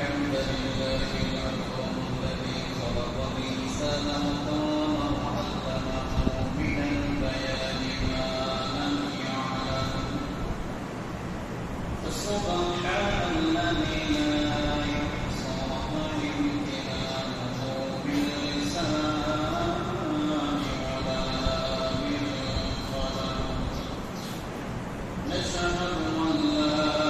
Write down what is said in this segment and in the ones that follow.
الحمد لله الأكرم الذي خلق الإنسان وكرمه وعلمه من البيان ما لم يعلم فسبحان الذي لا يحصى امتنانه باللسان ولا بالقلم نشهد أن لا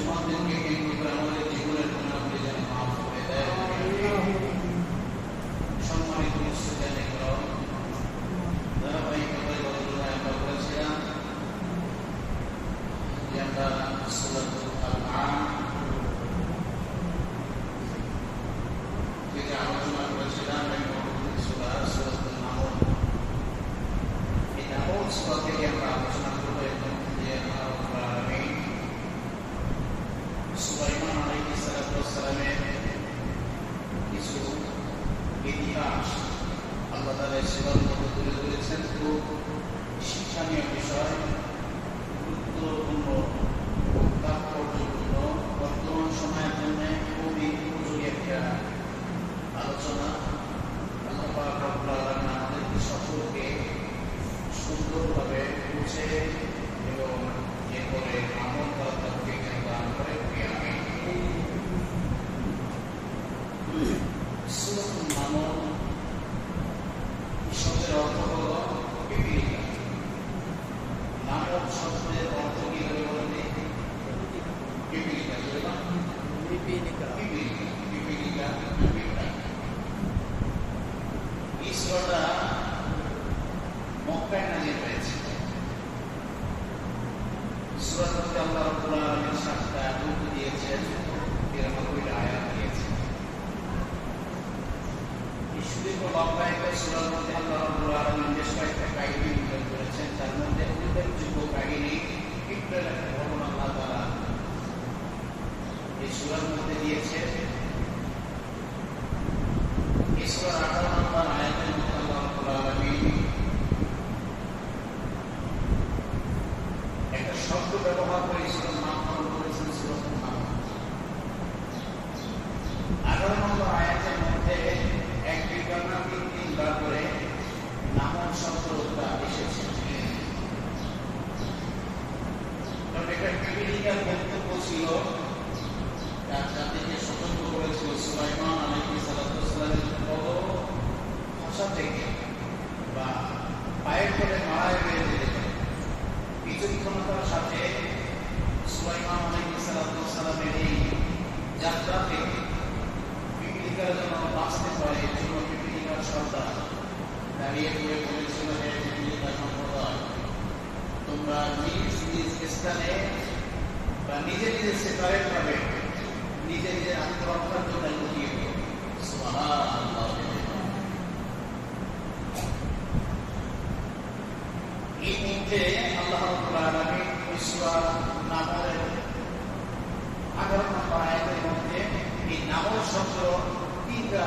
মুসলমানদেরকে কেন্দ্র করে আমাদের জীবনের গুণাবলী যেন মাফ করে দেয়। সম্মানিত মুসলিম ধারাবাহিকভাবে গতকাল আমরা বলেছিলাম যে আমরা সূরাতুল আনআম থেকে আলোচনা করেছিলাম সূরাতুল নামল। এই নামল সূরা থেকে আমরা আলোচনা করবো এবং যে সুলাইমান আলাইহিস সালামের কিছু ইতিহাস আল্লাহ তাআলা সূরার মধ্যে তুলে ধরেছেন। খুব শিক্ষণীয় বিষয়, গুরুত্বপূর্ণ, তাৎপর্যপূর্ণ, বর্তমান সময়ের জন্য খুবই উপযোগী একটা আলোচনা। আল্লাহ পাক রব্বুল আলামিন আমাদেরকে সকলকে সুন্দরভাবে বুঝে এবং এরপরে আমল করার তৌফিক দান করে। আমিন। সূরাতুল নামল শব্দের অর্থ হল পিপীলিকা। নামল শব্দের অর্থ কি হবে বলতে? পিপীলিকা। এই সূরাটা মক্কায় নাযিল হয়েছে। সূরার মধ্যে আল্লাহ রাব্বুল আলামিন 7টা রূপ দিয়েছেন, 93টা আয়াত দিয়েছেন। এই সুদীর্ঘ লম্বা একটা সূরার মধ্যে আল্লাহ রাব্বুল আলামিন বেশ কয়েকটা কাহিনী উল্লেখ করেছেন। তার মধ্যে উল্লেখযোগ্য কাহিনী একটু একটা ঘটনা আল্লাহ তাআলা এই সূরার মধ্যে দিয়েছে। এই সূরার 18 নম্বর আয়াতের মধ্যে আল্লাহ রাব্বুল আলামিন একটা শব্দ ব্যবহার করে সূরার নামকরণ করেছেন সূরাতুল নামল। 18 নম্বর আয়াতের মধ্যে এক বিজ্ঞানা 3বার করে নামল শব্দটা এসেছে। এটা পিপীলিকার বক্তব্য ছিল, তার জাতিকে সতর্ক করেছিল সুলাইমান আলাইহিস সালামের পদ ভাষা থেকে বা পায়ের তলে মারা গিয়ে যেতে পারে। বিচক্ষণতার সাথে সুলাইমান আলাইহিস সালামের এই যাত্রা থেকে পিপীলিকার জন্য বাঁচতে পারে, এর জন্য পিপীলিকার সর্দার দাঁড়িয়ে পড়ে বলেছিল, যে পিপীলিকা সম্প্রদায়, তোমরা নিজ নিজ স্থানে বা নিজে নিজে সেপারেট ভাবে নিজে নিজের আত্মরক্ষার জন্য লুকিয়ে পড়ো। সুবহানাল্লাহ। এই মুহূর্তে আল্লাহ রাব্বুল আলামিন সূরা নামলের 18 নম্বর আয়াতের মধ্যে এই নামল শব্দ 3টা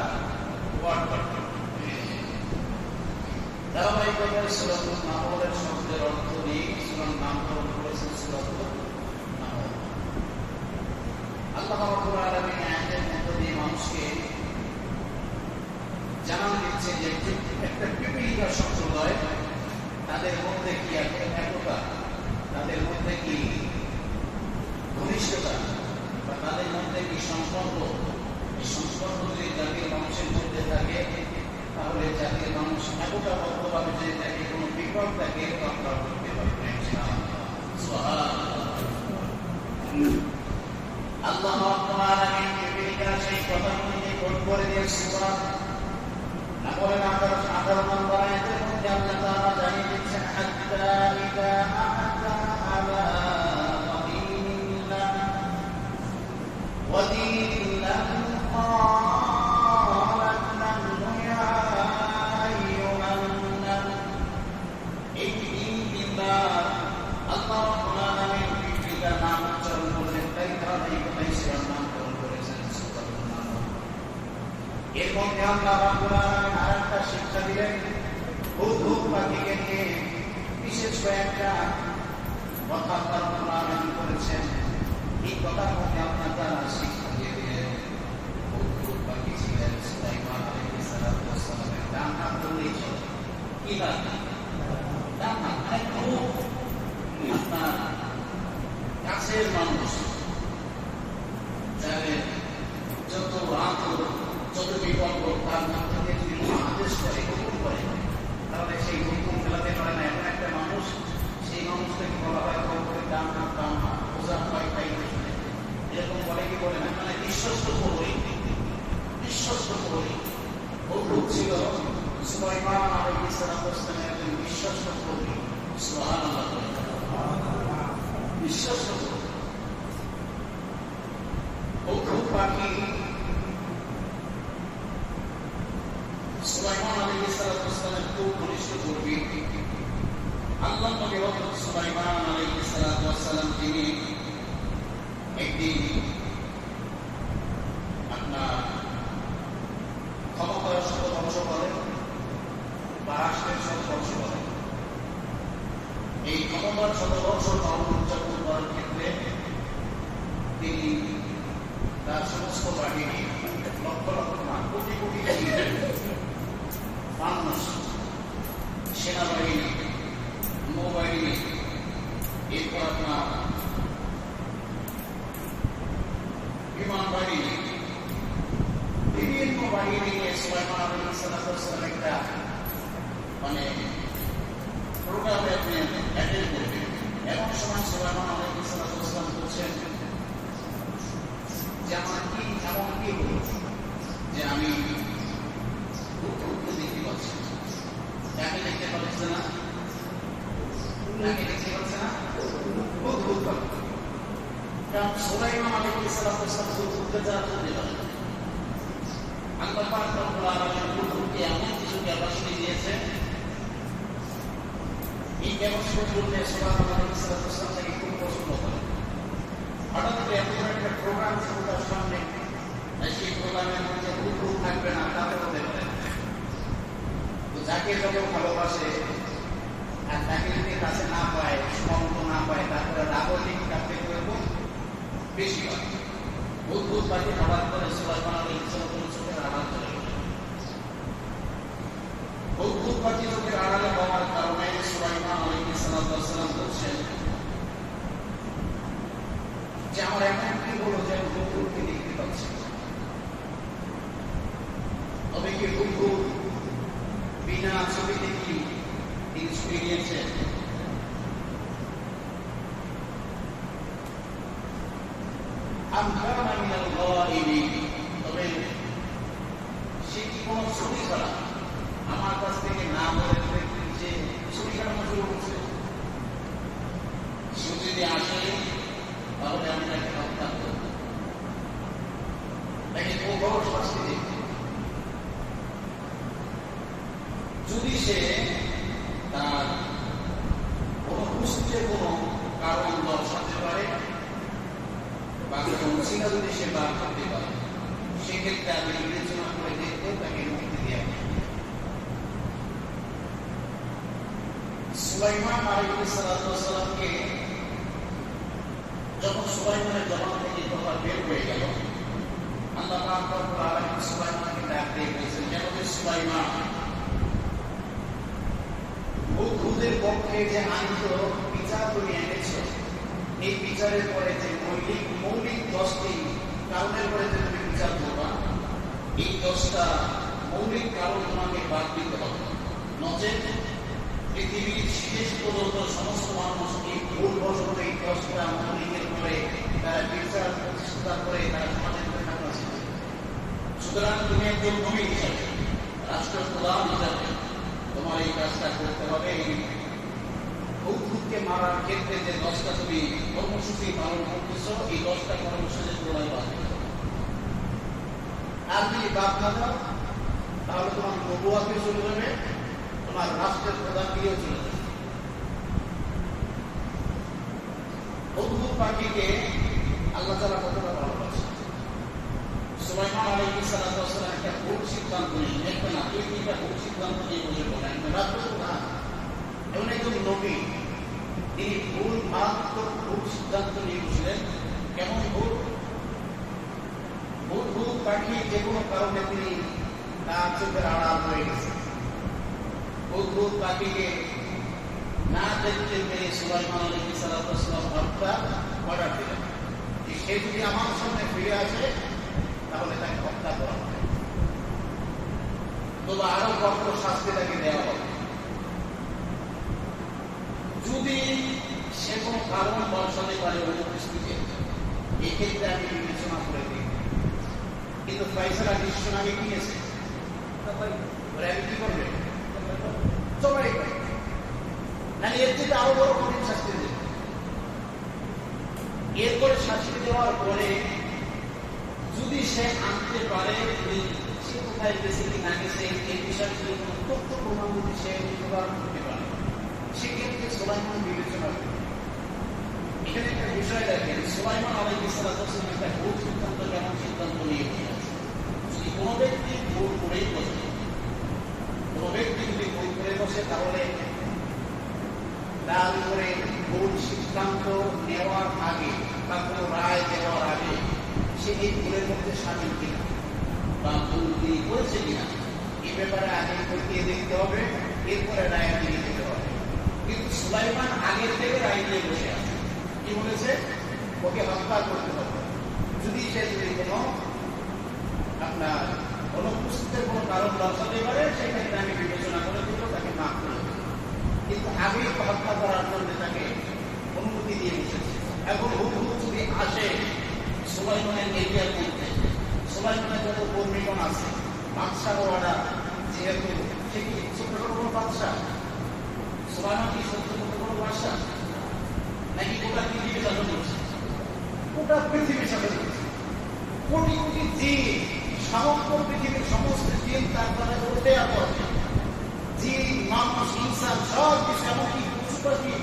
ওয়ার্ড করতে ধারাবাহিকভাবে সূরাতুল নামলের শব্দের অর্থ নিয়ে সূরার নামকরণ করেছেন সূরাতুল নামল। আল্লাহ রাব্বুল আলামিন আয়াতের মধ্য দিয়ে মানুষকে জানান দিচ্ছে যে একটা পিপীলিকা সম্প্রদায়, তাদের মধ্যে কি একতা, তাদের মধ্যে কি ঘনিষ্ঠতা বা তাদের মধ্যে কি সম্পর্ক। এই সম্পর্ক যদি জাতির মানুষের মধ্যে থাকে, তাহলে জাতির মানুষ একতাবদ্ধভাবে যদি তাকে কোনো বিপদ থাকে রক্ষা করতে পারবে। আল্লাহ রাব্বুল আলামিন পিপীলিকার সেই কথাগুলিকে কোট করে দিয়ে সূরা নামলের 18 নম্বর আয়াতের মধ্যে আল্লাহ তাআলা জানিয়ে দিচ্ছেন, হাত্তা ইযা আতা আলা ওয়াদিল্লাহ قالت له يا أيها النمل إني بما আল্লাহ রাব্বুল আলামিন পিপীলিকার নাম উচ্চারণ করলেন, তাই ধারাবাহিকতায় সূরার নামকরণ করেছেন সূরাতুল নামল। এর মধ্যে আল্লাহ রাব্বুল আলামিন আরেকটা শিক্ষা দিলেন, হুদহুদ পাখিকে নিয়ে বিশেষ কয়েকটা কথা আল্লাহ রাব্বুল আলামিন করেছেন। এই কথার মধ্যে আল্লাহ তাআলা শিক্ষা দিয়ে দিলেন, হুদহুদ পাখি ছিলেন সুলাইমান আলাইহিস সালামের ডান হাত বললেই চলে। কি ডান হাত? আপনার কাছের মানুষ যাদের যত রাত যত বিপদ তার মধ্যে যদি আদেশ করে, হুকুম করে, তাহলে সেই হুকুম ফেলাতে পারে না। এমন একটা মানুষ, সেই মানুষটাকে বলা হয় ডান হাত, বোঝা হয় তাই বিশ্বস্ত প্রহরী হুদহুদ ছিল সুলাইমান আলাইহিস সালামের একজন বিশ্বস্ত প্রহরী। সুবহানাল্লাহ, বিশ্বস্ত প্রহরী। হুদহুদ পাখি সুলাইমান আলাইহিস সালামের খুব ঘনিষ্ঠ কর্মী। আল্লাহ নবী হযরত সুলাইমান আলাইহিস সালাম তিনি একদিন আপনার ক্ষমতার শত ধ্বংস করেন বা রাষ্ট্রের শত ধ্বংস করেন। এই ক্ষমতার শতবর্ষ পালন উদযাপন করার ক্ষেত্রে তিনি তার সমস্ত বাহিনী লক্ষ লক্ষ না কোটি কোটি মানুষ, সেনাবাহিনী, নৌবাহিনী, এরপর আপনার বিমান বাহিনী, বিভিন্ন বাহিনী নিয়ে সুলাইমান আলাইহিস সালাম একটা মানে প্রোগ্রামে আপনি অ্যাটেন্ড করবেন। এমন সময় সুলাইমান আলাইহিস সালাম বলছেন যে আমার কি এমন কি হল যে আমি হুদহুদকে দেখতে পাচ্ছি, তাকে দেখতে পাচ্ছে না, তাকে দেখতে পাচ্ছে না, হুদহুদ পাচ্ছে। কারণ সুলাইমান আলাইহিস সালাম হুদহুদকে যারা করতে পারে, আল্লাহ পাক রব্বুল আলামিন হুদহুদকে এমন কিছু ক্যাপাসিটি দিয়েছে, এই ক্যাপাসিটির জন্য সুলাইমান আলাইহিস সালাম তাকে খুব পছন্দ করে। হঠাৎ করে এত বড় একটা প্রোগ্রাম ছিল তার সামনে, সেই প্রোগ্রামের মধ্যে হুদহুদ থাকবে না তাতে হতে পারে। তো যাকে যত ভালোবাসে আর তাকে যদি কাছে না পায়, সমর্থ না পায়, তারপরে রাগলিক কাছে খুব বেশি হয়। হুদহুদ পাখি হঠাৎ করে সুলাইমান আলাইহিস সালামের চোখের আড়াল চলে গেল। হুদহুদ পাখি চোখের আড়ালে হওয়ার কারণে সুলাইমান আলাইহিস সালাম বলছেন যে আমার এমন কি হলো যে আমি হুদহুদকে দেখতে পাচ্ছি। তবে কি হুদহুদ বিনা ছবি দেখি তিনি ছবি নিয়েছেন? তবে সে কি কোন ছবি ছাড়া আমার কাছ থেকে না বলে যে ছবি কাটানো শুরু করছে? সে যদি আসে তাহলে আমি তাকে হত্যা করব, তাকে কঠোর শাস্তি দেব। যদি সে তার অনুপস্থিতির কোনো কারণ দর্শাতে পারে বা কোনো চিন্তা যদি সে বার করতে পারে, সেক্ষেত্রে আমি বিবেচনা করে দেখতে তাকে মুক্তি দেওয়া। সুলাইমান আলাইহিস সালামকে যখন সুলাইমানের জবান থেকে কথা বের হয়ে গেল, আল্লাহ পাক রব্বুল আলামিন সুলাইমানকে ডাক দিয়ে বলেছেন, যে সুলাইমান, হুদহুদের পক্ষে যে আইনত বিচার তুমি এনেছ, এই বিচারের পরে যে মৌলিক 10টি কারণের পরে যে তুমি বিচার করবা, এই 10টা মৌলিক কারণ তোমাকে বাদ দিতে হবে। নচেত পৃথিবীর শেষ পর্যন্ত সমস্ত মানুষ এই ভুলবশত এই 10টা মৌলিকের পরে তারা বিচার প্রতিষ্ঠা করে তারা সমাজের থাকা ছিল। সুতরাং তুমি একজন নবী হিসাবে, রাষ্ট্রপ্রধান হিসাবে তোমার এই কাজটা করতে হবে। হুদহুদকে মারার ক্ষেত্রে যে 10টা তুমি কর্মসূচি পালন করতেছ, এই 10টা কর্মসূচির গোড়ায় বাদ দিতে হবে। আর যদি বাদ না দাও তাহলে তোমার নবুয়াতে চলে যাবে, তোমার রাষ্ট্রের প্রধান দিয়েও চলে যাবে। হুদহুদ পাখিকে আল্লাহ তাআলা কতটা ভালোবাসে। সুলাইমান আলাইহিস সালাম একটা ভুল সিদ্ধান্ত নিলেন, একটা না 2-3টা ভুল সিদ্ধান্ত নিয়ে বসে পড়লেন। রাষ্ট্রপ্রধান এমন একজন নবী, তিনি মারাত্মক ভুল সিদ্ধান্ত নিয়ে বসলেন। কেমন ভুল? হুদহুদ পাখি যে কোনো কারণে তিনি তার চোখের আড়াল হয়ে গেছে। হুদহুদ পাখিকে না দেখতে পেরে সুলাইমান আলাইহিস সালাম হত্যা অর্ডার দিলেন, যে সে যদি আমার সামনে ফিরে আসে তাহলে তাকে হত্যা করা হবে, তবে আরো কঠোর শাস্তি তাকে দেওয়া হবে। যদি সে কোনো কারণ দর্শাতে পারে অনুপস্থিতি, এক্ষেত্রে আমি বিবেচনা করে দিই কিন্তু ফয়সালা ডিসিশন আগে কি নিয়েছে? ওরা আগে কি করবে? জবাই করবে। না এর থেকে আরো বড় কঠিন শাস্তি দেবে। এরপরে শাস্তি দেওয়ার পরে যদি সে আনতে পারে সে কোথায় গেছে কি না গেছে এই বিষয়ে যদি কোনো তথ্য প্রমাণ যদি সে প্রদান করতে পারে সেক্ষেত্রে সুলাইমান বিবেচনা করবে। এখানে একটা বিষয় দেখেন, সুলাইমান আলাইহিস সালাতু ওয়াস সালাম একটা ভুল সিদ্ধান্ত যেমন সিদ্ধান্ত নিয়ে নিয়েছে। যদি কোনো ব্যক্তি ভুল করেই বসে, কোনো ব্যক্তি যদি ভুল করে বসে তাহলে তার উপরে ভুল সিদ্ধান্ত নেওয়ার আগে বা কোনো রায় দেওয়ার আগে সে এই ভুলের মধ্যে সামিল কিনা বা ভুল তিনি করেছে কিনা এই ব্যাপারে আগে খতিয়ে দেখতে হবে, এরপরে রায় দিয়ে দিতে হবে। কিন্তু সুলাইমান আগের থেকে রায় দিয়ে বসে আছে, কি বলেছে? ওকে হত্যা করতে হবে। যদি সে কোনো আপনার অনুপস্থিতির কোনো কারণ দর্শাতে পারে সেক্ষেত্রে আমি বিবেচনা করে দিব, তাকে মাফ করে দেব। কিন্তু আগেই হত্যা করার জন্য তাকে অনুমতি দিয়ে বসেছে। এখন হুবহু যদি আসে সুলাইমানের এরিয়ার মধ্যে, সুলাইমানের যত কর্মীগণ আছে, বাদশাহ অর্ডার যেহেতু সে কি ছোট কোনো বাদশাহ? সুলাইমান কি ছোট কোনো বাদশাহ নাকি গোটা পৃথিবী শাসন করছে? গোটা পৃথিবী শাসন করছে। কোটি কোটি জিন, সমগ্র পৃথিবীর সমস্ত জিন তার দ্বারা উঠে আছে। জিন, মানুষ, ইনসান সব কিছু এমনকি পশু পাখি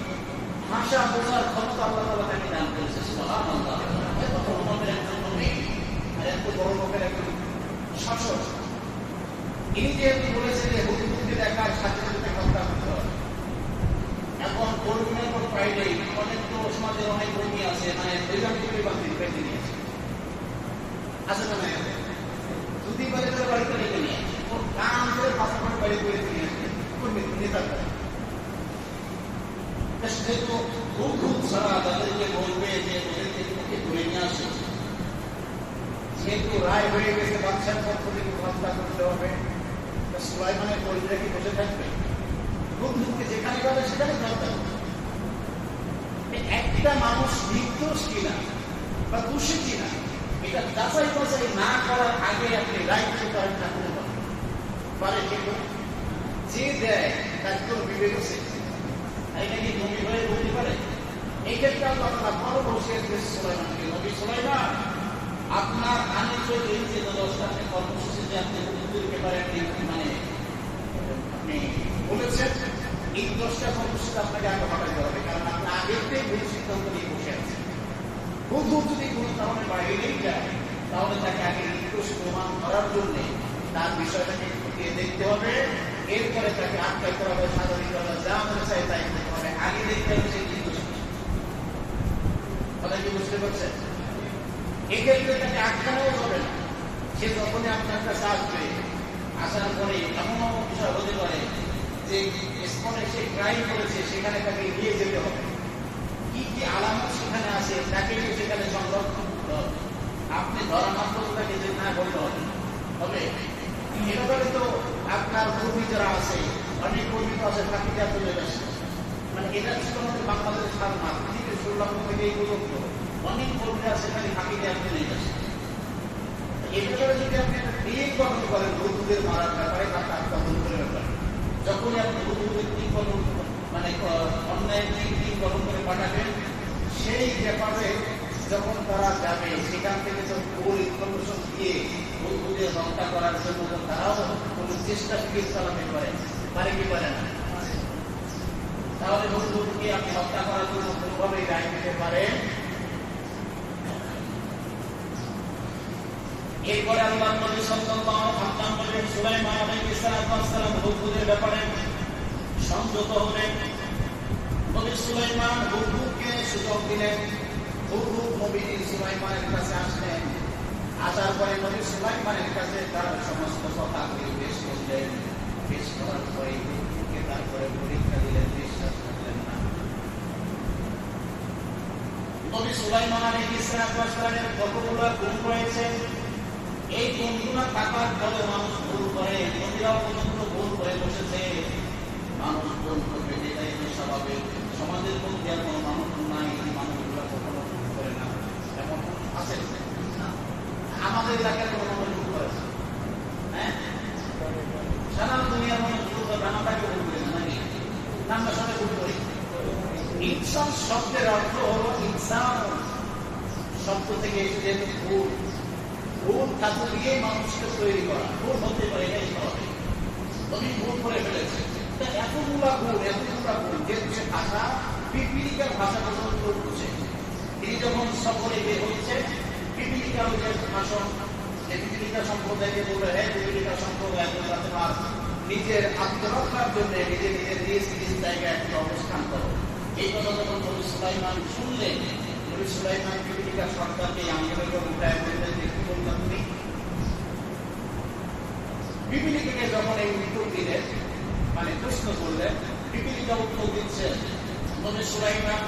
ভাষা বোঝার ক্ষমতা আল্লাহ তাআলা তাকে দান করেছে। সুবহানাল্লাহ। এত বড় মাপের একজন নবী আর এত বড় মাপের একজন শাসক, ইনি যেহেতু বলেছেন যে হুদহুদকে দেখার সাথে সাথে হত্যা করতে হবে। এখন কর্মীর পর পাইলেই অনেক তো সমাজের অনেক কর্মী আছে, মানে বেজানগুলি বাতিল পেতে নিয়েছে আছে না? যদি বলে তার বাড়িতে রেখে নিয়ে ওর কান ধরে পাসপোর্ট বাড়ি করে নিয়ে আসবে কর্মী নেতা করে। যেহেতু হুদহুদ ছাড়া তাদেরকে বলবে যে ওদেরকে মুখে ধরে নিয়ে আসে, যেহেতু রায় হয়ে গেছে বাদশার পক্ষ থেকে হত্যা করতে হবে, সুলাইমানের কর্মীরা কি বসে থাকবে? হুদহুদকে যেখানে পাবে সেখানে হত্যা করবে। একটা মানুষ নির্দোষ কিনা বা দোষী কিনা এটা যাচাই বাছাই না করার আগে আপনি রায় দিতে পারেন না কোনো পারে? কিন্তু যে দেয় তার তোর বিবেক আছে, এটা কি নবী হয়ে বলতে পারে? এই ক্ষেত্রে আপনারা বড় বসে সুলাইমানকে, নবী সুলাইমান আপনার আনিত এই যে দশটা কর্মসূচি যে আপনি হুদহুদকে পারে মানে আপনি বলেছেন, এই 10টা কর্মসূচি আপনাকে আগে হটাতে হবে, কারণ আপনি আগের থেকে ভুল সিদ্ধান্ত নিয়ে বসে আছেন। হুদহুদ যদি কোনো কারণে বাইরেই যায় তাহলে তাকে আগে নির্দোষ প্রমাণ করার জন্য তার বিষয়টাকে খতিয়ে দেখতে হবে, এরপরে তাকে আটকাইতে হবে, স্বাধীনভাবে যা মনে চাই তাই করতে হবে। আগে দেখতে হবে সে নির্দোষ। কথা কি বুঝতে পারছেন? এক্ষেত্রে তাকে আটকানোও যাবে না। সে যখনই আপনার কাছে আসবে, আসার পরে এমনও বিষয় হতে পারে যে স্পটে সে ক্রাইম করেছে সেখানে তাকে নিয়ে যেতে হবে, কি কি আলামত সেখানে আছে তাকে সেখানে সংরক্ষণ করতে হবে। আপনি ধরা মাত্র তাকে যে না বলতে হবে তবে এভাবে তো আপনার কর্মী যারা আছে, অনেক কর্মী তো আছে ফাঁকি দেওয়া চলে গেছে, মানে এটা ছিল আমাদের বাংলাদেশ সালমা পৃথিবীর 16 থেকে এই পর্যন্ত অনেক কর্মীরা সেখানে ফাঁকি দেওয়া চলে গেছে। এই ব্যাপারে যদি আপনি একটা টিম গঠন করেন হুদহুদের মারার ব্যাপারে তাকে আত্মগোপন করে ব্যাপারে, যখনই আপনি হুদহুদের টিম গঠন মানে অন্যায় টিম গঠন করে পাঠাবেন, সেই ব্যাপারে যখন তারা যাবে সেখান থেকে যখন ভুল ইনফরমেশন দিয়ে হুদহুদের হত্যা করার জন্য তারাও কোনো চেষ্টা ফিরে চালাতে পারে কি পারে না, তাহলে হুদহুদকে আপনি হত্যা করার জন্য কোনোভাবেই রায় দিতে পারেন। এরপরে আল্লাহ নবী সাল্লাল্লাহু আলাইহি ওয়াসাল্লাম সুলাইমান আলাইহিস সালাম হুদহুদের ব্যাপারে সংযত হলেন। নবী সুলাইমান হুদহুদকে সুযোগ দিলেন। হুদহুদ নবী সুলাইমানের কাছে আসলেন। আসার পরে নবী সুলাইমানের কাছে তার সমস্ত কথাগুলি পেশ করলেন। পেশ করার পরে হুদহুদকে তারপরে পরীক্ষা দিলেন, বিশ্বাস করলেন না। নবী সুলাইমান আলাইহিস সালামের কতগুলো গুণ রয়েছে, এই গুণগুলো থাকার ফলে মানুষ ভুল করে, নবীরাও কতগুলো ভুল করে বসেছে। মানুষ ভুল করবে, এটাই তো স্বাভাবিক। সমাজের মধ্যে আর কোনো মানুষ নাই মানুষগুলো কখনো ভুল করে না, এমন আছে? আমাদের এলাকায় কোনো মানুষ আমরা সবাই ভুল করি। ইনসান শব্দের অর্থ হলো ইনসান শব্দ থেকে এসেছে ভুল। ভুল ধাতু দিয়ে মানুষকে তৈরি করা, ভুল হতে পারে এটাই স্বাভাবিক। তুমি ভুল করে ফেলেছে, এতগুলা ভুল যে ভাষা পিপিলিকার ভাষা পর্যন্ত বুঝে। তিনি যখন সফরে বের হচ্ছে, পিপিলিকার যে ভাষণ, যে পিপিলিকা সম্প্রদায়কে বলে, হ্যাঁ পিপিলিকা সম্প্রদায় তোমার নিজের আত্মরক্ষার জন্য নিজের নিজ জায়গায় একটা অবস্থান করো। এই কথা যখন নবী সুলাইমান শুনলেন, নবী সুলাইমান পিপিলিকা সরকারকে আন্দোলন উঠায় বললেন যে কি বললাম তুমি। পিপিলিকাকে যখন এই উত্তর দিলেন, মানে প্রশ্ন করলেন, পিপিলিকা উত্তর দিচ্ছে, নবী সুলাইমান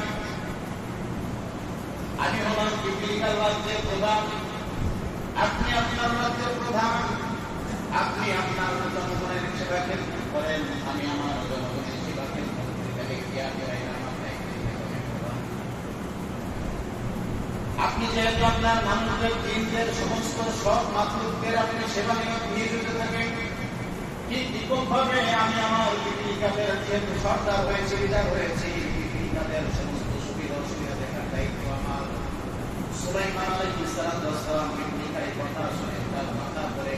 আমি হলাম পিপিলিকার রাজ্যের প্রধান, আপনি আপনার রাজ্যের প্রধান, আপনি আপনার জনগণের সেবা করেন, আমি আমার জনগণের সেবা আপনি যেহেতু আপনার মানুষদের জিনদের সমস্ত সব মাতৃত্বের আপনি সেবা নিয়ে যেতে থাকেন, ঠিক বিকল্পভাবে আমি আমার পিপিলিকাদের যেহেতু সরকার হয়েছে, লিডার হয়েছি, পিপিলিকাদের সমস্ত সুবিধা অসুবিধা দেখার দায়িত্ব আমার। সুলাইমান আলাইহিস সালাম পিপিলিকার কথা শুনে তার মাথা করে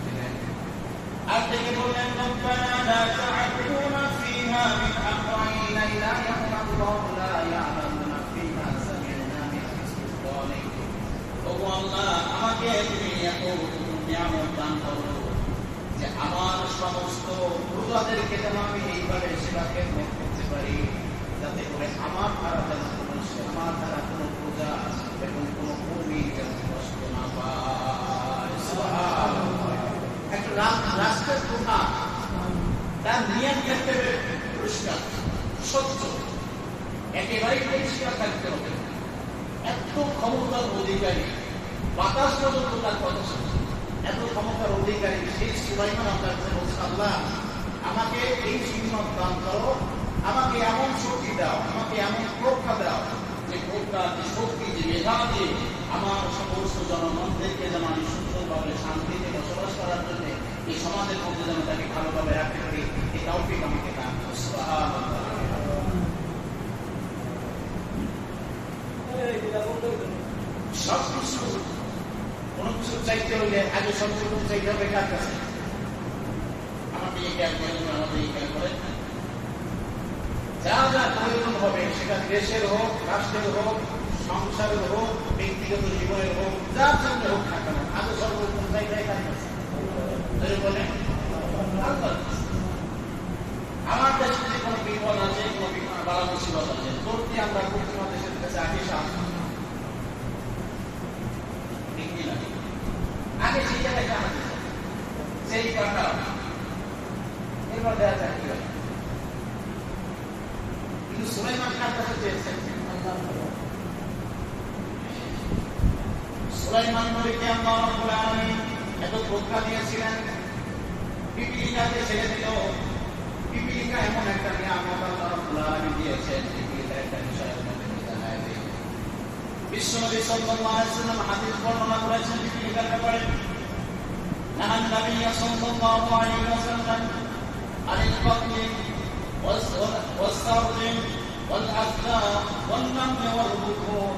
দিলেন, আর থেকে বললেন, রব্বানা লা তা'বুদুনা ফিহা মিন আমরাইন লা ইয়া'লামুহু লা ইয়া'লামুনা ফিহা সামি'না মিন ইসতিফালিক। ও আল্লাহ, আমাকে তুমি এত নিয়ামত দান করো যে আমার সমস্ত প্রজাদেরকে যেন আমি এইভাবে সেবাকে করতে পারি, যাতে করে আমার দ্বারা যেন আমার দ্বারা কোনো প্রজা এবং কোনো কর্মী যেন কষ্ট না পায়। একটা রাষ্ট্রের প্রধান তার নিয়ম থাকতে হবে পরিষ্কার, স্বচ্ছ, একেবারেই পরিষ্কার থাকতে হবে। এত ক্ষমতার অধিকারী, বাতাস পর্যন্ত তার কথা শুনছে, এত ক্ষমতার অধিকারী সেই সুলাইমান আপনার কাছে বলছে, আল্লাহ আমাকে এই সুন্নত দান করো, আমাকে এমন শক্তি দাও, আমাকে এমন প্রজ্ঞা দাও, যে প্রজ্ঞা, যে শক্তি, যে মেধা দিয়ে আমার সমস্ত জনগণদেরকে যেন আমি সুন্দরভাবে শান্তিতে বসবাস করার জন্য এই সমাজের মধ্যে যেন তাকে ভালোভাবে রাখতে পারি, এই তৌফিক আমাকে দান করো। সুবহানাল্লাহ। সবকিছু কোনো কিছু চাইতে হলে আগে সবকিছু চাইতে হবে কার কাছে? আমাকে এই জ্ঞান করেন, আমাদের এই জ্ঞান করেন। যা যা প্রয়োজন হবে, সেটা দেশের হোক, রাষ্ট্রের হোক, সংসারের হোক, ব্যক্তিগত জীবনের হোক, যার জন্য হোক না কেন, আগে সর্বপ্রথম চাইতে কার কাছে? বলেন আমার দেশে যে কোনো বিপদ আছে, কোনো বালা মুসিবত আছে, তোরটি আমরা প্রতিমা দেশের কাছে আগে সাহায্য, আগে সেই জায়গায় জানা যায় সেই কথা এবার দেওয়া যায় কি হয়। কিন্তু সুলাইমান কার কাছে চেয়েছেন? সুলাইমান নবীকে আল্লাহ রাব্বুল আলামিন এত প্রজ্ঞা দিয়েছিলেন, পিপিলিকাকে ছেড়ে দিল। পিপিলিকা এমন একটা নিয়ামত আল্লাহ রাব্বুল আলামিন দিয়েছেন, পিপিলিকার একটা বিষয় আপনাদের জানায় দেই। বিশ্বনবী সাল্লাল্লাহু আলাইহি ওয়াসাল্লাম হাদিস বর্ণনা করেছেন পিপিলিকার ব্যাপারে। নাহান নবী সাল্লাল্লাহু আলাইহি ওয়াসাল্লাম আনিল বাকলি ওয়াস-সারদ ওয়াল-আযলা ওয়ান-নামল ওয়াল-বুকুর,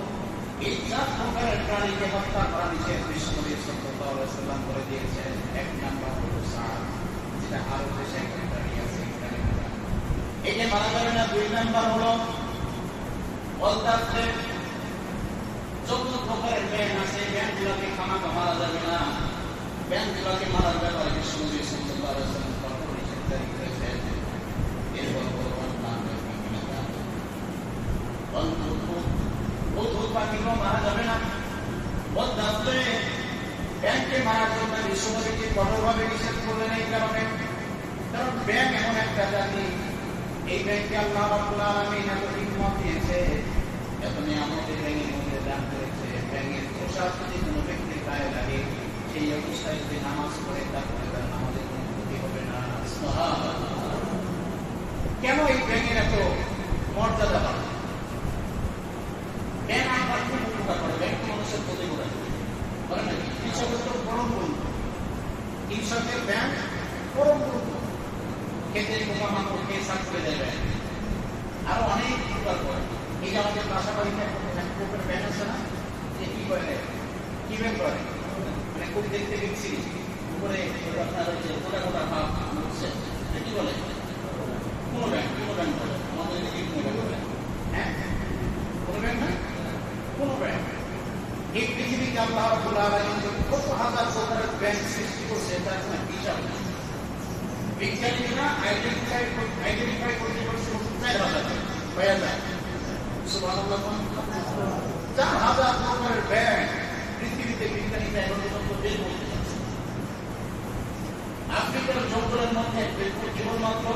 এই চার প্রকারের প্রাণীকে হত্যা করা নিষেধ বিশ্বনবী সাল্লাল্লাহু আলাইহি ওয়াসাল্লাম করে দিয়েছেন। এক নাম্বার হলো সার, যেটা আরো দেশে একটা প্রাণী আছে, একে মারা যাবে না। দুই নাম্বার হলো ওয়াল-দাফর, যত প্রকারের ব্যাং আছে ব্যাংগুলোকে খামাখা মারা যাবে না। ব্যাংগুলোকে মারার ব্যাপারে বিশ্বনবী সাল্লাল্লাহু আলাইহি ওয়াসাল্লাম কঠোর নিষেধ জারি করেছেন। এরপর পাখিও মারা যাবে না। ব্যাংকে মারার জন্য বিশ্বনবীকে কঠোরভাবে নিষেধ করলেন এই কারণে, কারণ ব্যাংক এমন একটা জাতি, এই ব্যাংকে আল্লাহ রাব্বুল আলামিন এত হিকমত দিয়েছে, এত নিয়ামত এই ব্যাংকের মধ্যে দান করেছে। ব্যাংকের পোশাক যদি কোনো ব্যক্তির গায়ে লাগে, সেই অবস্থায় যদি নামাজ পড়ে, তারপরে তার নামাজের কোনো ক্ষতি হবে না। কেন এই ব্যাংকের এত মর্যাদা পাবে? ব্যাংক আমার খুব উপকার করে, ব্যাংক মানুষের ক্ষতি করে বলে নাকি? কৃষকের তো পরম বন্ধু, কৃষকের ব্যাংক পরম বন্ধু। খেতে পোকা মাকড় খেয়ে সাফ করে দেয় ব্যাংক, আরো অনেক প্রকার করে। এই যে আমাদের পাশাপাশি ব্যাং আছে না, যে কি করে, কি ব্যাং করে, মানে খুব দেখতে দেখছি উপরে আপনার ওই যে গোটা গোটা ভাব উঠছে, কি বলে, কোনো ব্যাংক বলে আমাদের এদিকে কোনো ব্যাংক বলে, হ্যাঁ কোনো ব্যাংক না, কোনো ব্যাংক। এই পৃথিবীতে আল্লাহ রাব্বুল আলামিন কত হাজার প্রকারের ব্যাংক সৃষ্টি করছে তার কোনো হিসাব নেই। বিজ্ঞানীরা আইডেন্টিফাই করতে পারছে 4,000 হয়ে যায়। সুবহানাল্লাহ, 4,000 প্রকারের ব্যাংক পৃথিবীতে বিজ্ঞানীরা এখন পর্যন্ত বের করতে পারছে। আফ্রিকার জঙ্গলের মধ্যে কেবলমাত্র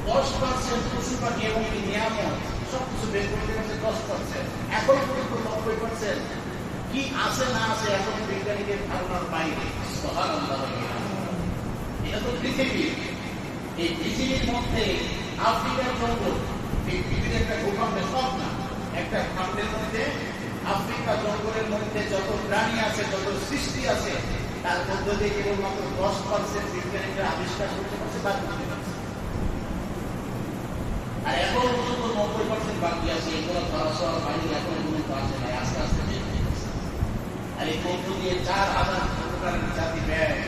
10% পশু পাখি এবং নিয়ামক সবকিছু বের করতে পারছে 10%। এখন পর্যন্ত 90% কি আছে না আছে এখন বিজ্ঞানীদের ধারণার বাইরে। সুবহানাল্লাহ, এটা তো পৃথিবী। এই পৃথিবীর মধ্যে আফ্রিকার জঙ্গল, এই পৃথিবীর একটা ভূখণ্ডে, সব না, একটা খণ্ডের মধ্যে আফ্রিকা জঙ্গলের মধ্যে যত প্রাণী আছে, যত সৃষ্টি আছে, তার মধ্য দিয়ে কেবলমাত্র 10% বিজ্ঞানীরা আবিষ্কার করতে পারছে, বাদ করতে পারছে। আর এখন পর্যন্ত 90% বাকি আছে, এগুলো ধরা ছোঁয়ার বাইরে এখন পর্যন্ত আসে নাই, আস্তে আস্তে বের হয়ে গেছে। আর এই মধ্য দিয়ে 4,000 প্রকারের জাতি ব্যাংক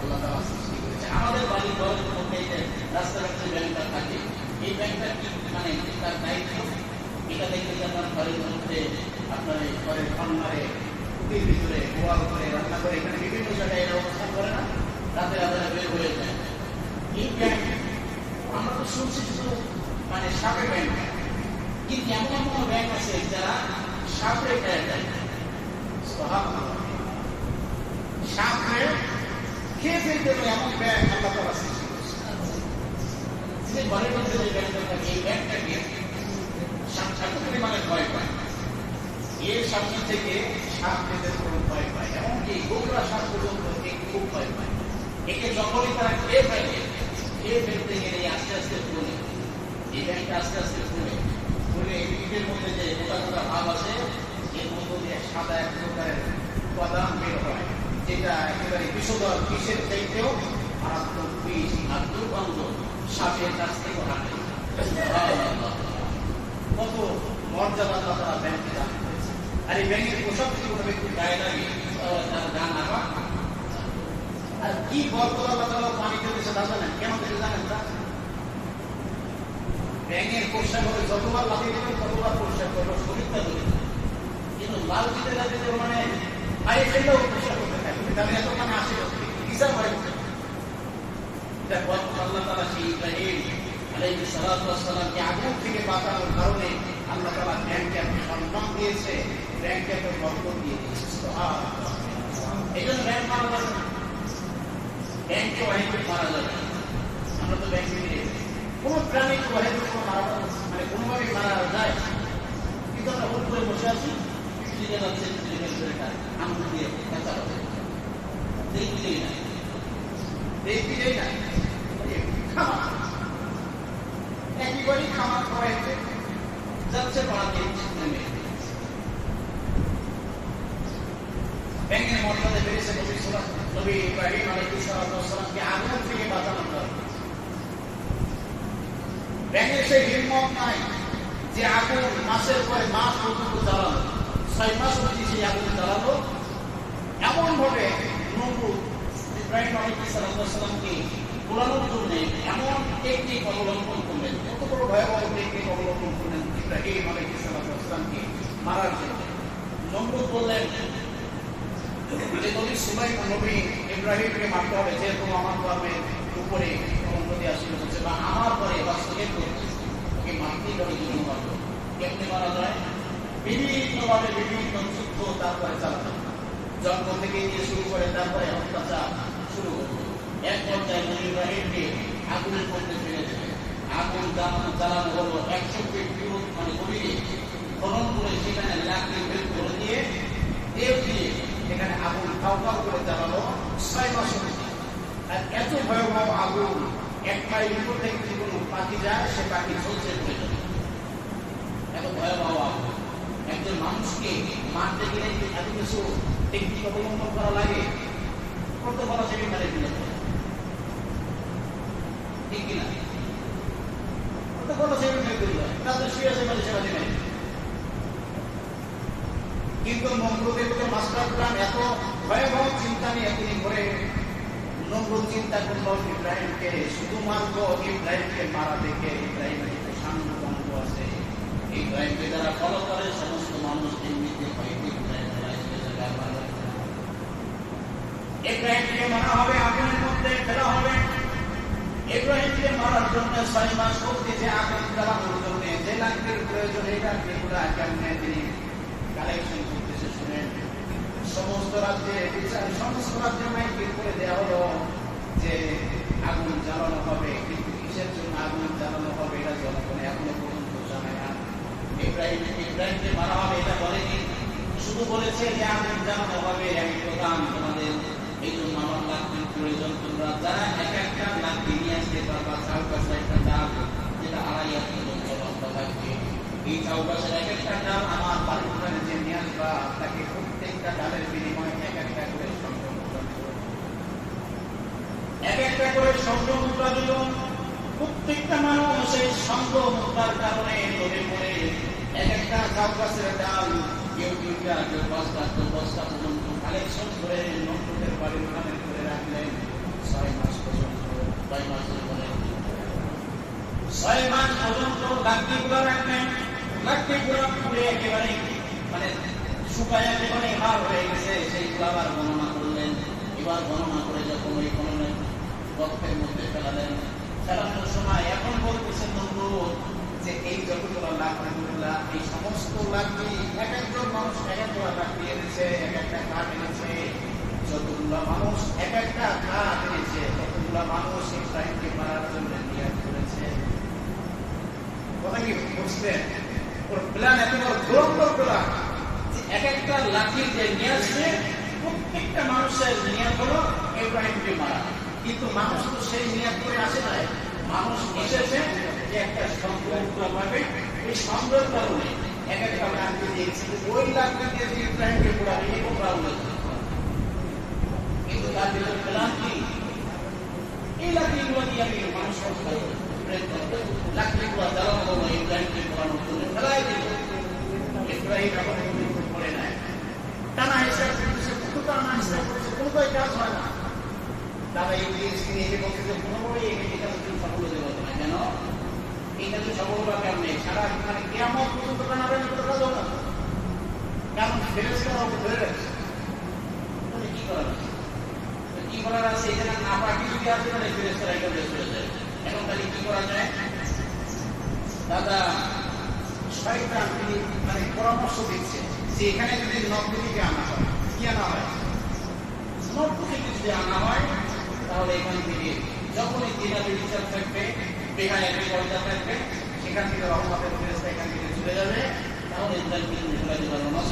আল্লাহ তাআলা সৃষ্টি করেছে। আমাদের বাড়ির ঘরের মধ্যে রাস্তাঘাটে যে ব্যাংকটা থাকে, এই ব্যাংকটা কি মানে তার দায়িত্ব, এটা দেখতে যে আপনার ঘরের মধ্যে আপনার ঘরের কর্নারে, কুটির ভিতরে, গোয়াল করে, রান্না করে, এখানে বিভিন্ন জায়গায় এরা অবস্থান করে না, রাতের আধারে বের হয়ে যায়। এই ব্যাংক আমরা তো শুনছি শুধু মানে সাপে ব্যাংক, কিন্তু এমন এমন ব্যাংক আছে যারা সাপে খায় দেয়। সাপে খেয়ে ফেলতে পারে এমন ব্যাংক আল্লাহ তাআলা সৃষ্টি করেছে। যে ঘরের মধ্যে যে ব্যাংকটা থাকে, এই ব্যাংকটাকে সাপ এত পরিমাণে ভয় পায়, এর সামনে থেকে সাপ পেতে ভয় পায়, এমনকি গোবরা সাপ পর্যন্ত খুব ভয় পায়। একে যখনই তারা খেয়ে ফেলতে গেলে আস্তে আস্তে ফুলে, এই ব্যাংকটা আস্তে আস্তে ফুলে ইটের মধ্যে যে গোটা গোটা ভাব আছে, এর মধ্য দিয়ে সাদা এক প্রকারের উপাদান বের হয়, যেটা একেবারে বিষধর, বিষের চাইতেও মারাত্মক বিষ আর দুর্গন্ধ সাপের কাছ থেকে হাঁটে। কত মর্যাদা তারা ব্যাংকে দান করেছে। আর এই ব্যাংকের পোশাক যদি কোনো ব্যক্তি গায়ে লাগে, তার গান আবার আর কি বরকত আল্লাহ তাআলা পানিতে দিয়েছে তা জানেন? কেন দিয়েছে জানেন? তা ব্যাঙের পোশাক হবে, যতবার লাফিয়ে দেবেন ততবার পোশাক করবে, শরীরটা ধরে। কিন্তু লাল দিতে না দিতে মানে ভাই ফেললেও পোশাক করতে থাকবে, তাহলে এত মানে আসে হিসাব হয়। এটা বরকত আল্লাহ তাআলা সেই ইব্রাহিম আলাইহিস সালাতু ওয়াস সালামকে আগুন থেকে বাঁচানোর কারণে আল্লাহ তাআলা ব্যাংকে সম্মান দিয়েছে, ব্যাংকে একটা বরকত দিয়ে দিয়েছে। সুবহানাল্লাহ। এই জন্য ব্যাংক মারা যাবে না, ব্যাংকে ওয়াহিদে মারা যাবে না। আমরা তো ব্যাংকে নিয়ে কোন প্রাণী ওয়াহিদে মারা মানে কোনোভাবেই মারা যায়, কিন্তু আমরা হুট করে বসে আছি, লিখে যাচ্ছে আঙুল দিয়ে কাঁচা হবে, দেখতেই না খামার, একেবারেই খামার করাইতে যাচ্ছে পাড়াতে নেমে। ব্যাংকের মর্যাদা বেড়েছে নবী ইব্রাহিম আলাইহিস সালামকে আগুন থেকে বাঁচানোর জন্য। ব্যাংকের সেই হিম্মত নাই যে আগুন মাসের পরে মাস পর্যন্ত জ্বালানো, 6 মাস অবধি সেই আগুন জ্বালানো। এমন ভাবে নমরুদ ইব্রাহিম আলাইহিস সালামকে পোড়ানোর জন্য এমন টেকনিক অবলম্বন করলেন, কত বড় ভয়াবহ টেকনিক অবলম্বন করলেন ইব্রাহিম আলাইহিস সালামকে মারার জন্য। নমরুদ বললেন যে নবী সুলাইমান নবী ইব্রাহিমকে মারতে হবে, যেহেতু আমার ধর্মের উপরে নদী আসলে হচ্ছে বা আমার পরে বাস্তবের করতে ওকে মারতেই হবে, জন্য মারত। কেমনি মারা যায়? বিভিন্নভাবে বিভিন্ন যুদ্ধ তারপরে চালাতে, জন্ম থেকে দিয়ে শুরু করে তারপরে অত্যাচার শুরু করত। এক পর্যায়ে নবী ইব্রাহিমকে আগুনের মধ্যে ফেলে দেবে। আগুন জ্বালানো হলো 100 ফিট মানে গভীরে খনন করে, সেখানে লাকড়ি বের করে দিয়ে তেল দিয়ে এখানে আগুন খাও করে জ্বালানো 6 মাস অবধি। আর এত ভয়াবহ আগুন, 1 মাইল উপর থেকে যদি কোনো পাখি যায়, সে পাখি ঝলসে পড়ে যাবে, এত ভয়াবহ আগুন। একজন মানুষকে মারতে গেলে এত কিছু টেকনিক অবলম্বন করা লাগে, করতে বলা সেটি মেরে দিলে ঠিক কিনা? কোনো সেকেন্ডে তৈরি হয়, তাদের শুয়ে আছে মানে সেবাদি নেই। কিন্তু নমরুদের তো মাস্টার প্ল্যান এত ভয়াবহ চিন্তা নিয়ে তিনি করে নমরুদ চিন্তা করলো ইব্রাহিমকে শুধুমাত্র ইব্রাহিমকে মারা দেখে ইব্রাহিমের একটু সামনে বন্ধ আছে, ইব্রাহিমকে যারা ফলো করে সমস্ত মানুষ এমনিতে হয়তো ইব্রাহিমকে মারা হবে, আগুনের মধ্যে ফেলা হবে। ইব্রাহিমকে মারার জন্য 6 মাস অবধি যে আগুন জ্বালানোর জন্য যে লাকড়ির প্রয়োজন এই লাকড়িগুলো কেমনে তিনি কালেকশন করতেছে শুনেন। সমস্ত রাজ্যে সমস্ত রাজ্যে মাইকিং করে দেওয়া হলো যে আগুন জ্বালানো হবে, কিন্তু কিসের জন্য আগুন জ্বালানো হবে এটা জনগণ এখনো পর্যন্ত জানে না। ইব্রাহিমকে মারা হবে এটা বলেনি, শুধু বলেছে যে আগুন জ্বালানো হবে, আমি প্রধান তোমাদের এই জন্য আমার লাকড়ির প্রয়োজন, তোমরা যারা এক একটা লাকড়ি নিয়ে আসতে পারবা, চাউকাছে একটা ডাল যেটা 2.5 পর্যন্ত লম্বা থাকবে, এই চাউকাছের এক একটা ডাল আমার বাড়ির ওখানে যে নিয়ে আসবা তাকে প্রত্যেকটা ডালের বিনিময়ে এক একটা করে স্বর্ণ মুদ্রা দিল। প্রত্যেকটা মানুষ এই স্বর্ণ মুদ্রার কারণে লোভে পড়ে এক একটা চাউকাছের ডাল কেউ 2টা কেউ 5টা কেউ 10টা পর্যন্ত কালেকশন করে নমরুদের বাড়ির ওখানে করে রাখলেন 6 মাস পর্যন্ত। 6 মাসের পরে 6 মাস পর্যন্ত লাকড়িগুলো রাখলেন, লাকড়িগুলো পুড়ে একেবারে মানে শুকায় একেবারে হার হয়ে গেছে, সেইগুলো আবার গণনা করলেন। এবার গণনা করে যখন ওই গণনের গর্তের মধ্যে ফেলালেন, ফেলানোর সময় এখন বলতেছেন নমরুদ যে এই যতগুলো লাকড়িগুলা এই সমস্ত লাকড়ি এক একজন মানুষ এক একটা লাকড়ি এনেছে, এক একটা কাঠ এনেছে, যতগুলো মানুষ এক একটা কাঠ এনেছে, ততগুলো মানুষ ইব্রাহিমকে মারার জন্য নিয়াত করেছে। কথা কি বুঝলেন? ওর প্ল্যান এত বড় ভয়ঙ্কর প্ল্যান যে এক একটা লাঠি যে নিয়ে আসছে প্রত্যেকটা মানুষের নিয়াত হলো ইব্রাহিমকে মারা। কিন্তু মানুষ তো সেই নিয়াত করে আসে নাই, মানুষ এসেছে যে একটা সম্পর্ক পাবে, এই সন্দেহের কারণে এক একটা লাঠি দিয়েছে, ওই লাঠি দিয়ে যে ইব্রাহিমকে পোড়াবে এই ওরা উল্লেখ। কিন্তু তার ভিতরে প্ল্যান কি? এই লাঠিগুলো দিয়ে আমি মানুষ লাকড়িগুলো জ্বালানো হলো ইব্রাহিমকে পোড়ানোর জন্য ফেলাই দিল। ইব্রাহিম এখন করে নেয়, টানা হিসাব করতেছে, কত টানা হিসাব করছে, কোনো কাজ হয় না। তারা ইংলিশ নিয়ে বলছে কোনোভাবে এটা তুমি সফল হতে পারবে না, কেন এটা তো সফল বা কেমন সারা মানে কেমন পর্যন্ত টানাবে না, কোনো কাজ হবে না, কারণ ফেরেশতারা ওকে ধরে রাখছে। কি করার আছে? কি করার আছে? এখানে না পাকি যদি আছে তাহলে ফেরেশতারা এটা বের করে দেয়। এখন তাহলে কি করা যায়? দাদা শয়তান তিনি মানে পরামর্শ দিচ্ছে যে এখানে যদি নবদীকে আনা হয়, কি আনা হয়? নবদীকে যদি আনা হয় তাহলে এখান থেকে যখনই দিনাতে বিচার থাকবে, বেহায়াতে পর্দা থাকবে, সেখান থেকে রহমতের ফেরেশতা এখান থেকে চলে যাবে, তাহলে ইসরায়েলকে ফেলে দিতে পারবো না।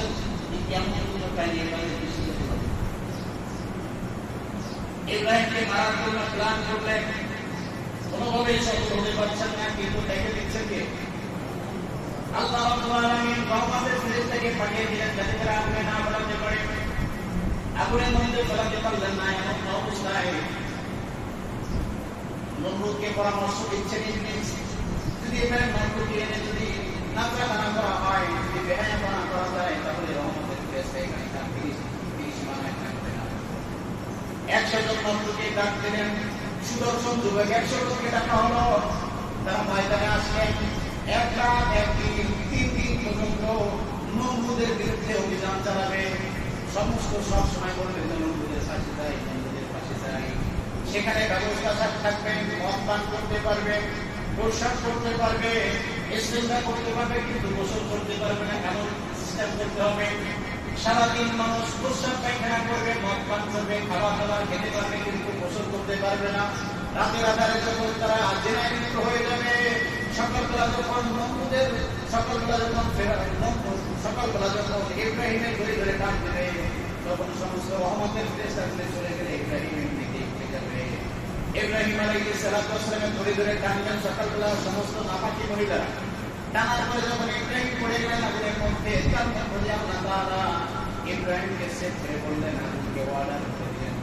এই কেমন কোনো কাহিনী এখানে বেশি হতে পারে। ইব্রাহিমকে মারার জন্য প্ল্যান করলেন, কোনোভাবেই সফল হতে পারছেন না, কিন্তু দেখে দিচ্ছেন কে? আল্লাহ রাব্বুল আলামিন রহমতের ফেরেশতাকে পাঠিয়ে দিলেন যাতে করে আগুনে না ফেলাতে পারে। আগুনের মধ্যে ফেলাতে পারলেন না, এমন অবস্থায় নমরুদকে পরামর্শ দিচ্ছেন ইবলিস, যদি এখানে নমরুদকে এনে যদি নাচা-গানা করা হয়, যদি বেহায়াপনা করা যায়, তাহলে রহমতের ফেরেশতা এখানে তার 30 মানায় থাকবে না। 100 জন নমরুদকে ডাক দিলেন, সুদর্শন যুবক 100 জনকে ডাকা হলো, তারা ময়দানে আসলেন। 1 রাত 1 দিন 3 দিন পর্যন্ত নমরুদের বিরুদ্ধে অভিযান চালাবে। সমস্ত সব সময় বলবে নমরুদের পাশে যাই, নমরুদের পাশে যাই। সেখানে ব্যবস্থা থাকবে, মদ পান করতে পারবে, প্রসাদ করতে পারবে, ইস্তেঞ্জা করতে পারবে, কিন্তু গোসল করতে পারবে না, এমন সিস্টেম করতে হবে। সারাদিন মানুষ প্রসাদ পায়খানা করবে, মদ পান করবে, খাবার দাবার খেতে পারবে, কিন্তু গোসল করতে পারবে না। রাতের আধারে যখন তারা জেনারেট হয়ে যাবে, সকালবেলা যখন নমরুদের সকালবেলা যখন ইব্রাহিমের ধরে ধরে ডাক দেবে, তখন সমস্ত রহমতের ফেরেশতাগুলো চলে গেলে ইব্রাহিমের দিকে এগিয়ে যাবে। ইব্রাহিম আলাইহিস সালামের ধরে ধরে টানলেন সকালবেলা সমস্ত নাপাকি মহিলারা। টানার পরে যখন ইব্রাহিম পড়ে গেলেন আগুনের মধ্যে, তার মধ্যে আল্লাহ তাআলা ইব্রাহিমকে সেট করে বললেন, আগুনকে অর্ডার করে দিলেন,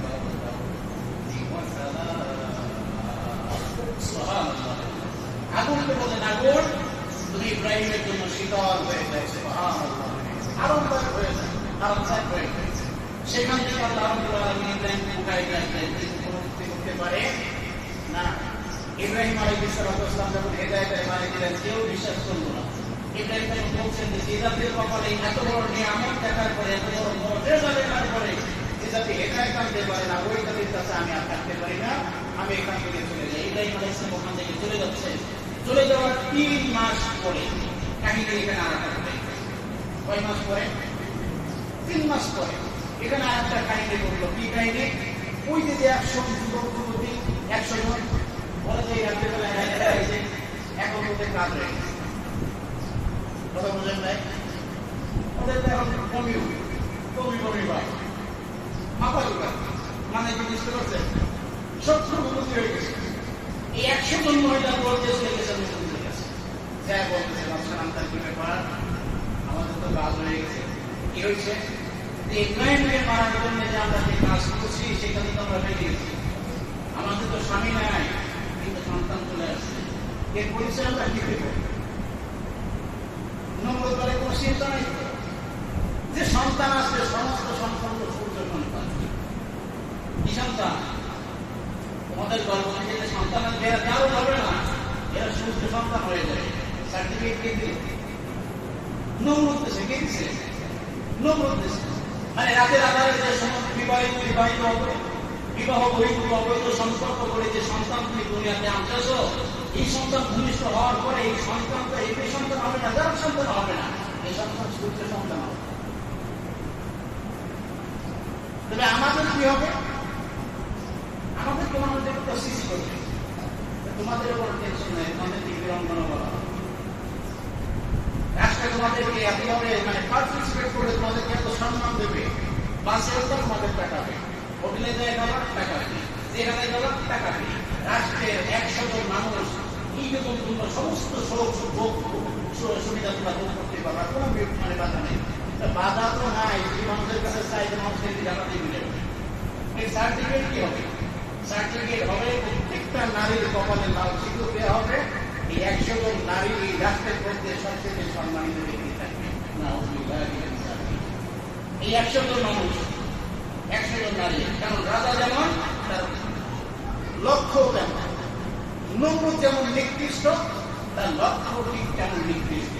সুবহানাল্লাহ। আগুনকে বলেন আগুন তুমি ইব্রাহিমের জন্য শীতল হয়ে যায়, আরামদায়ক হয়ে যায়, আরামদায়ক হয়ে যায়। সেখান থেকে আল্লাহ রাব্বুল আলামিন ইব্রাহিমকে উঠাই দিলেন, কিন্তু কোনো মুক্তি করতে পারে না। ইব্রাহিম আলাইহিস সালাম যখন হেদায়েতের বাণী দিলেন, কেউ বিশ্বাস করল না। ইব্রাহিম বলছেন যে জাতির কপালে এত বড় নিয়ামত দেখার পরে, এত বড় মুজিজা দেখার পরে যে জাতি হেদায়েত আনতে পারে না, ওই জাতির কাছে আমি আর থাকতে পারি না, আমি এখান থেকে চলে যাই। ইব্রাহিম আলাইহিস সালাম ওখান থেকে চলে যাচ্ছে। চলে যাওয়ার 3 মাস পরে কাহিনী এখানে আরেকটা ঘটে। কয় মাস পরে? 3 মাস পরে এখানে আরেকটা কাহিনী ঘটলো। কি কাহিনী? ওই যে 100 যুবক যুবতী, 100 জন বলে যে রাত্রেবেলায় এখন ওদের কাজ হয়ে গেছে। কথা বুঝেন নাই? ওদের তো এখন কমি পায়, মাথা ঢুকা, মানে কি বুঝতে পারছেন? সব প্রগতি হয়ে গেছে। এই 100 জন মহিলা বলতে চলে গেছে, যা বলতেছে বাদশাহ কি ব্যাপার, আমাদের তো কাজ হয়ে গেছে। কি হয়েছে? ইব্রাহিমকে মারার জন্য যে আমরা যে কাজ করছি সেখানে তো আমরা বেরিয়ে গেছি। আমাদের তো স্বামী নাই, কিন্তু সন্তান চলে আসছে। এর পরিচয় আমরা কি দেব? নম্রতারে কোনো চিন্তা নাই যে সন্তান আসবে, সমস্ত সন্তান তো সূর্য সন্তান। কি সন্তান? তোমাদের গর্ভ থেকে যে সন্তান আসবে এরা কারো হবে না, এরা সূর্য সন্তান হয়ে যাবে। সার্টিফিকেট কে দিল? নমরুদ দেশে কে দিচ্ছে? নমরুদ দেশে। মানে রাতের আধারে যে সমস্ত বিবাহিত হবে, বিবাহ বহির্ভূত অবৈধ সম্পর্ক করে যে সন্তান তুমি দুনিয়াতে আনতেছ, এই সন্তান ভূমিষ্ঠ হওয়ার পরে এই সন্তানটা এই সন্তান হবে না, যার সন্তান হবে না, এই সন্তান সূর্য সন্তান হবে। তবে আমাদের কি হবে? আমাদের তোমাদের একটা সৃষ্টি করবে, তোমাদের উপর টেনশন নেই, তোমাদেরকে বিড়ম্বনা বলা হবে। রাষ্ট্র তোমাদেরকে এতভাবে মানে পার্টিসিপেট করে তোমাদেরকে এত সম্মান দেবে, বাসেও তো তোমাদের টাকা হবে, হোটেলে যায় গেল টাকা হবে, যেখানে গেল টাকা হবে। রাষ্ট্রের 100 জন মানুষ এই বেতন তোমরা সমস্ত সুবিধা তোমরা ভোগ করতে পারবা, কোনো মানে বাধা নেই। বাধা তো নাই, যদি মানুষের কাছে চাই যে মানুষকে জানাতে মিলে এই সার্টিফিকেট কি হবে? সার্টিফিকেট হবে প্রত্যেকটা নারীর কপালে লাল সিঁদুর দেওয়া হবে। এই 100 জন নারী এই রাষ্ট্রের মধ্যে সবচেয়ে সম্মানিত ব্যক্তি থাকবে। এই 100 জন মানুষ, 100 জন নারী, কারণ রাজা যেমন তার লক্ষ্য তেমন, নমরুদ যেমন নিকৃষ্ট তার লক্ষ্য ঠিক তেমন নিকৃষ্ট।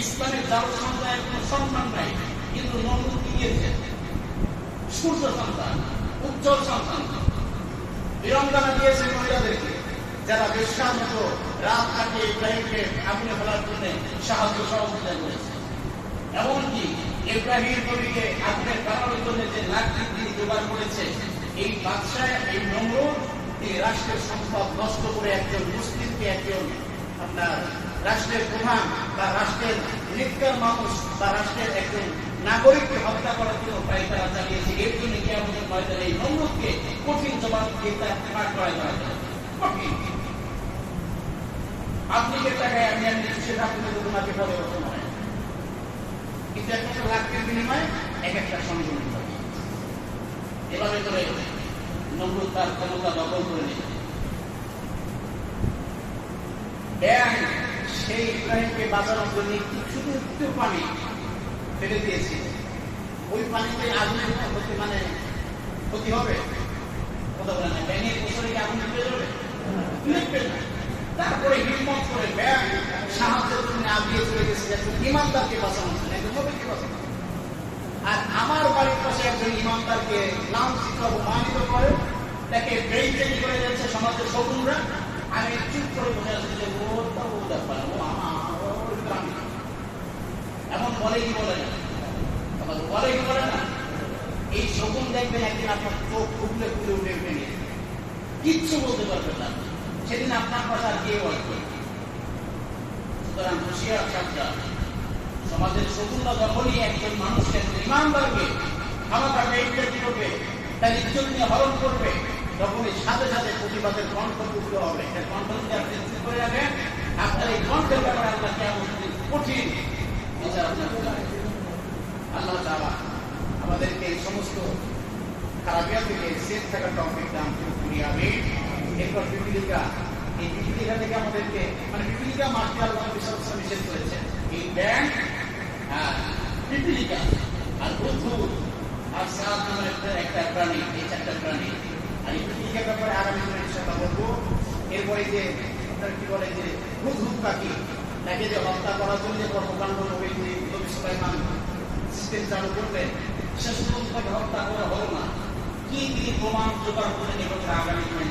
ইসলামের যার সন্তানের কোন সম্মান নাই, কিন্তু নমরুদ দিয়েছে সূর্য সন্তান, উজ্জ্বল সন্তান। বীরঙ্গনা দিয়েছে মহিলাদেরকে, যারা বেশ্যার মতো রাত থাকে ইব্রাহিমকে আগুনে ফেলার জন্য সাহায্য সহযোগিতা করেছে। এমনকি ইব্রাহিম নবীকে আগুনে ফেলার জন্য যে লাঠি তিনি জোগাড় করেছে, এই বাদশাহ এই নমরুদ তিনি রাষ্ট্রের সম্পদ নষ্ট করে একজন মুসলিমকে, একজন আপনার রাষ্ট্রের প্রধান বা রাষ্ট্রের নেতার মানুষ বা রাষ্ট্রের একজন নাগরিককে হত্যা করার জন্য প্রায় তারা চালিয়েছে। এর জন্য কিয়ামতের ময়দানে এই নমরুদকে কঠিন জবাব দিয়ে তার পাঠ করায় তারা কঠিন। আপনি যে টাকায় আমি সেটা আপনি তোমাকে পরিবর্তন হয়, কিন্তু একটা লাখের বিনিময়ে এক একটা সংযোজন হবে। এভাবে করে নমরুদ তার ক্ষমতা দখল করে নিল। সেই ইব্রাহিমকে বাঁচানোর জন্য শুধু একটু পানি ফেলে দিয়েছিল। ওই পানিতে আগুনের হতে মানে ক্ষতি হবে, কথা বলে না, ব্যাঙের বছরে কি আগুন নিভে যাবে? নিভবে না। তারপরে হিম্মত করে ব্যাং সাহায্যের জন্য আগিয়ে চলে গেছে, একজন ইমানদারকে বাঁচানোর জন্য, একজন নবীকে বাঁচানো। আর আমার বাড়ির পাশে একজন ইমানদারকে লাঞ্ছিত অপমানিত করে, তাকে ব্রেইন করে যাচ্ছে সমাজের শকুনরা। আমি চুপ করে বসে আছি যে ওটা ও ব্যাপার, ও এমন বলে কি বলে না, বলে কি বলে না। এই শকুন দেখবেন একদিন আপনার চোখ খুবলে খুলে উঠে উঠে নিয়ে কিচ্ছু বলতে পারবেন না, সেদিন আপনার পাশে আর কেউ আসবে। সুতরাং হুঁশিয়ার সাবধান। সমাজের শকুনরা যখনই একজন মানুষকে, ইমানদারকে আমাকে বেইজ্জতি করবে, তার ইজ্জত নিয়ে হরণ করবে, তখনই সাথে সাথে প্রতিবাদের কণ্ঠ তুলতে হবে। কণ্ঠ যদি আপনি স্থির করে রাখেন, আপনার এই কণ্ঠের ব্যাপারে আল্লাহ কেমন কঠিন বিচার আপনার। আল্লাহ তাআলা আমাদেরকে এই সমস্ত খারাপিয়া থেকে সেফ থাকার তৌফিক দান করুন। আমি এরপর বিবিলিকা এই পিপিলিকা থেকে আমাদেরকে মানে পিপিলিকা মারতে আল্লাহ বিশ্বস্ত নিষেধ করেছে। এই ব্যাং আর পিপিলিকা আর বুদ্বুদ আর সাপ নামের একটা প্রাণী, এই চারটা প্রাণী। আর এই পিপিলিকার ব্যাপারে আগামী দিনে ইনশাআল্লাহ বলবো। এরপরে যে আপনার কি বলে যে হুদহুদ পাখি, তাকে যে হত্যা করার জন্য যে কর্মকাণ্ড নবী সুলাইমান সিস্টেম চালু করলেন, শেষ পর্যন্ত তাকে হত্যা করা হলো না। কি তিনি প্রমাণ জোগাড় করলেন, এ কথা আগামী দিনে